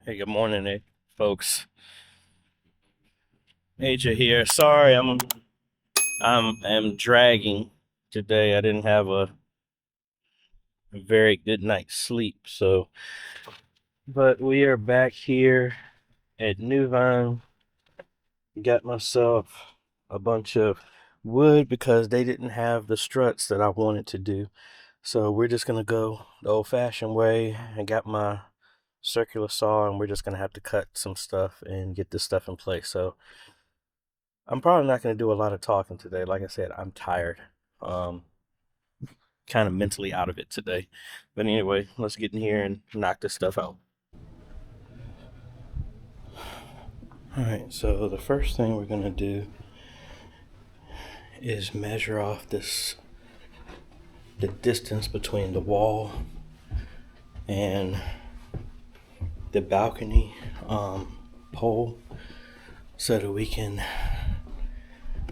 Hey, good morning, folks. AJ here. Sorry, I'm dragging today. I didn't have a very good night's sleep, but we are back here at New Vine. Got myself a bunch of wood because they didn't have the struts that I wanted to do. So we're just gonna go the old-fashioned way. I got my circular saw, and we're just gonna have to cut some stuff and get this stuff in place. So I'm probably not going to do a lot of talking today. Like I said, I'm tired. Um, kind of mentally out of it today. But anyway, let's get in here and knock this stuff out. All right, so the first thing we're going to do is measure off the distance between the wall and the balcony pole so that we can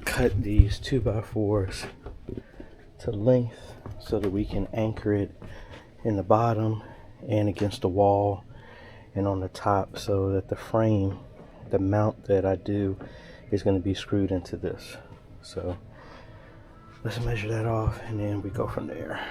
cut these 2x4s to length so that we can anchor it in the bottom and against the wall and on the top, so that the frame, the mount that I do, is going to be screwed into this. So let's measure that off and then we go from there.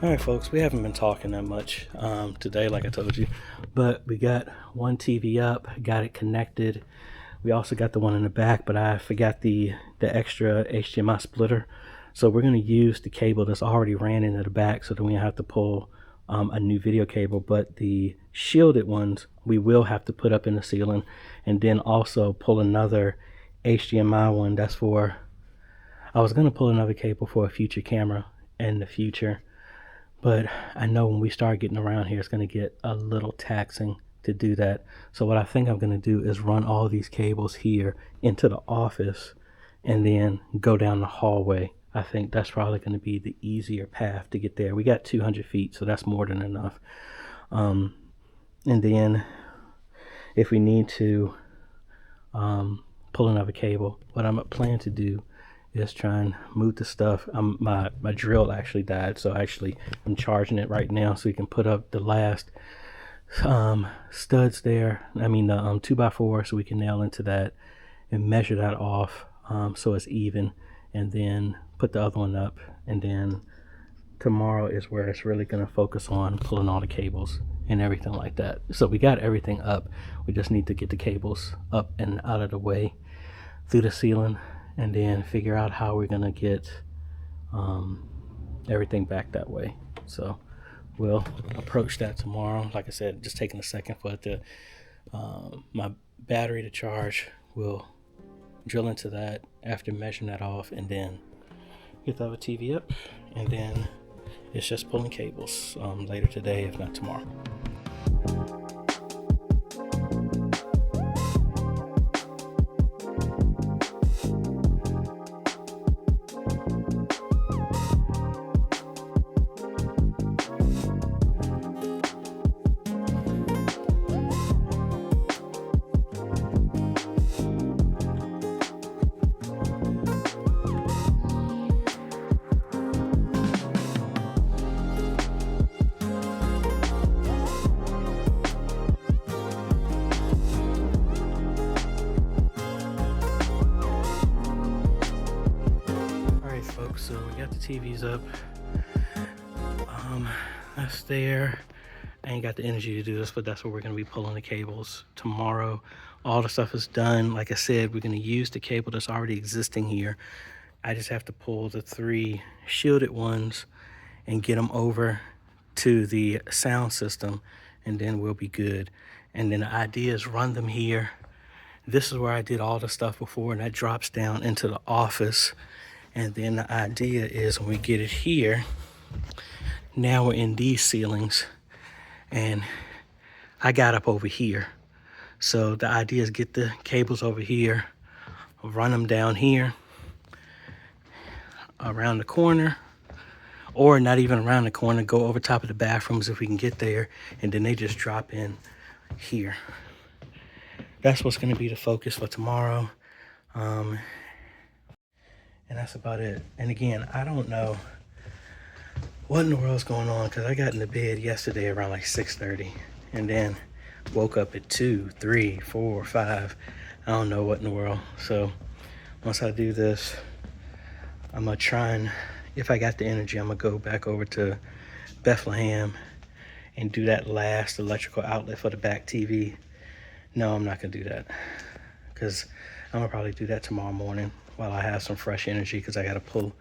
All right, folks, we haven't been talking that much today, like I told you, but we got one TV up, got it connected. We also got the one in the back, but I forgot the extra HDMI splitter. So we're going to use the cable that's already ran into the back so that we don't have to pull a new video cable. But the shielded ones, we will have to put up in the ceiling, and then also pull another HDMI one. That's for, I was going to pull another cable for a future camera in the future. But I know when we start getting around here, it's going to get a little taxing to do that. So what I think I'm going to do is run all these cables here into the office and then go down the hallway. I think that's probably going to be the easier path to get there. We got 200 feet, so that's more than enough. And then if we need to pull another cable, what I'm planning to do is try and move the stuff. My drill actually died, so I'm charging it right now so we can put up the last studs there. I mean the 2x4, so we can nail into that and measure that off so it's even, and then put the other one up. And then tomorrow is where it's really going to focus on pulling all the cables and everything like that. So we got everything up. We just need to get the cables up and out of the way through the ceiling, and then figure out how we're gonna get everything back that way. So we'll approach that tomorrow. Like I said, just taking a second for it to my battery to charge. We'll drill into that after measuring that off, and then get the other TV up, and then it's just pulling cables later today, if not tomorrow. got the TVs up. That's there. I ain't got the energy to do this, but that's where we're gonna be pulling the cables tomorrow. All the stuff is done. Like I said, we're gonna use the cable that's already existing here. I just have to pull the 3 shielded ones and get them over to the sound system, and then we'll be good. And then the idea is run them here. This is where I did all the stuff before, and that drops down into the office. And then the idea is when we get it here, now we're in these ceilings, and I got up over here. So the idea is get the cables over here, run them down here, around the corner, or not even around the corner, go over top of the bathrooms if we can get there, and then they just drop in here. That's what's gonna be the focus for tomorrow. And that's about it. And again, I don't know what in the world's going on, because I got into bed yesterday around like 6:30 and then woke up at 2, 3, 4, 5. I don't know what in the world. So once I do this, I'm gonna try and, if I got the energy, I'm gonna go back over to Bethlehem and do that last electrical outlet for the back TV. No, I'm not gonna do that, because I'm gonna probably do that tomorrow morning while I have some fresh energy, because I gotta pull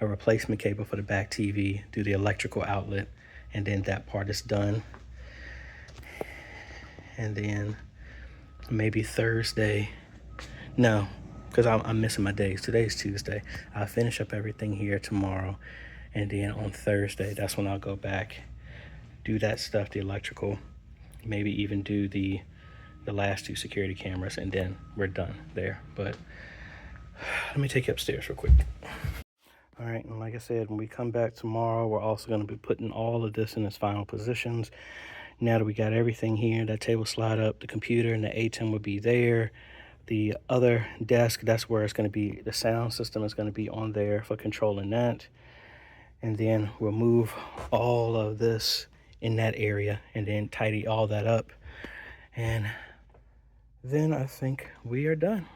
a replacement cable for the back TV, do the electrical outlet, and then that part is done. And then maybe Thursday, no, because I'm missing my days. Today's Tuesday. I'll finish up everything here tomorrow, and then on Thursday, that's when I'll go back, do that stuff, the electrical, maybe even do the last 2 security cameras, and then we're done there. But let me take you upstairs real quick. All right, and like I said, when we come back tomorrow, we're also going to be putting all of this in its final positions. Now that we got everything here, that table slide up, the computer and the ATEM will be there. The other desk, that's where it's going to be, the sound system is going to be on there for controlling that. And then we'll move all of this in that area and then tidy all that up. And then I think we are done.